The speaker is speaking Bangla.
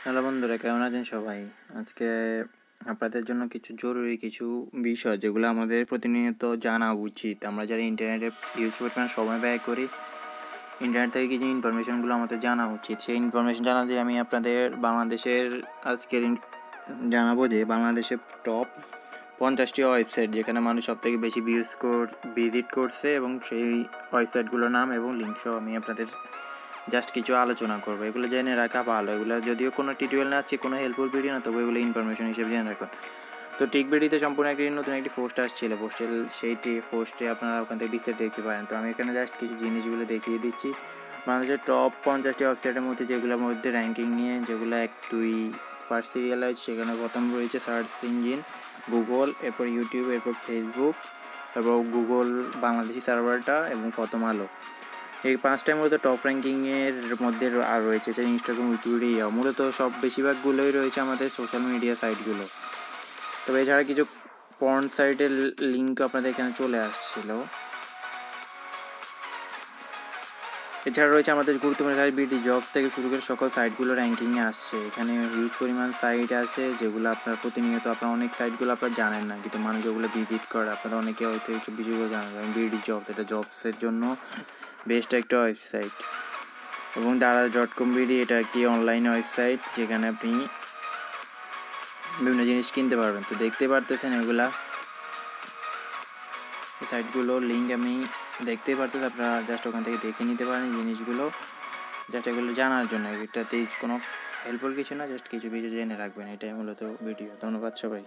হ্যালো বন্ধুরা, কেমন আছেন সবাই? আজকে আপনাদের জন্য কিছু জরুরি বিষয় যেগুলো আমাদের প্রতিনিয়ত জানা উচিত। আমরা যারা ইন্টারনেটে ইউজ পরিমাণ সময় ব্যয় করি, ইন্টারনেট থেকে কিছু ইনফরমেশনগুলো আমাদের জানা উচিত। সেই ইনফরমেশন জানাতে আমি আপনাদের বাংলাদেশের আজকের জানাবো যে বাংলাদেশের টপ 50টি ওয়েবসাইট যেখানে মানুষ সবথেকে বেশি ভিজিট করছে এবং সেই ওয়েবসাইটগুলোর নাম এবং লিঙ্ক সহ আমি আপনাদের জাস্ট কিছু আলোচনা করবো। এগুলো জেনে রাখা ভালো। এগুলো যদিও কোনো টিউটোরিয়াল না আছে, কোনো হেল্পফুল ভিডিও না, তবে এগুলো ইনফরমেশন হিসেবে জেনে রাখুন। তো টেক ভিডিওতে সম্পূর্ণ নতুন একটি পোস্ট আসছিল। সেইটি পোস্টে আপনারা ওখান থেকে বিস্তারিত দেখতে পারেন। তো আমি এখানে জাস্ট কিছু জিনিসগুলো দেখিয়ে দিচ্ছি। বাংলাদেশের টপ 50টি ওয়েবসাইটের মধ্যে যেগুলোর মধ্যে র্যাঙ্কিং নিয়ে যেগুলো 1-2 ফার্স্ট সিরিয়ালাইজ, সেখানে প্রথম রয়েছে সার্চ ইঞ্জিন গুগল, এরপর ইউটিউব, এরপর ফেসবুক, তারপর গুগল বাংলাদেশি সার্ভারটা এবং প্রথম আলো। এই 5টার মধ্যে টপ র্যাঙ্কিংয়ের মধ্যে আর রয়েছে যে ইনস্টাগ্রাম, উইকিপিডিয়া, মূলত সব বেশিরভাগগুলোই রয়েছে আমাদের সোশ্যাল মিডিয়া সাইটগুলো। তবে এছাড়া কিছু পর্ন সাইটের লিঙ্ক আপনাদের এখানে চলে আসছিল। এছাড়া রয়েছে আমাদের গুরুত্বপূর্ণ সাইট বিডি জব থেকে শুরু করে সকল সাইটগুলো র্যাঙ্কিংয়ে আসছে। এখানে হিউজ পরিমাণ সাইট আছে যেগুলো আপনার প্রতিনিয়ত আপনার অনেক সাইটগুলো আপনারা জানেন না, কিন্তু মানুষ ওগুলো ভিজিট করে। আপনারা অনেকে হয়তো এইসব বিষয়গুলো জানেন। যেমন বিডি জব, এটা জবসের জন্য বেস্ট একটা ওয়েবসাইট। এবং দারাজ.com বিডি, এটা একটি অনলাইন ওয়েবসাইট যেখানে আপনি বিভিন্ন জিনিস কিনতে পারবেন। তো দেখতে পারতেছেন এগুলা সাইটগুলো লিঙ্ক আমি দেখতেই পারতেছি, আপনারা জাস্ট ওখান থেকে দেখে নিতে পারেন জিনিসগুলো, জাস্ট এগুলো জানার জন্য। এটাতে কোনো হেল্পফুল কিছু না, জাস্ট কিছু জেনে রাখবেন। এটাই মূলত ভিডিও। ধন্যবাদ সবাই।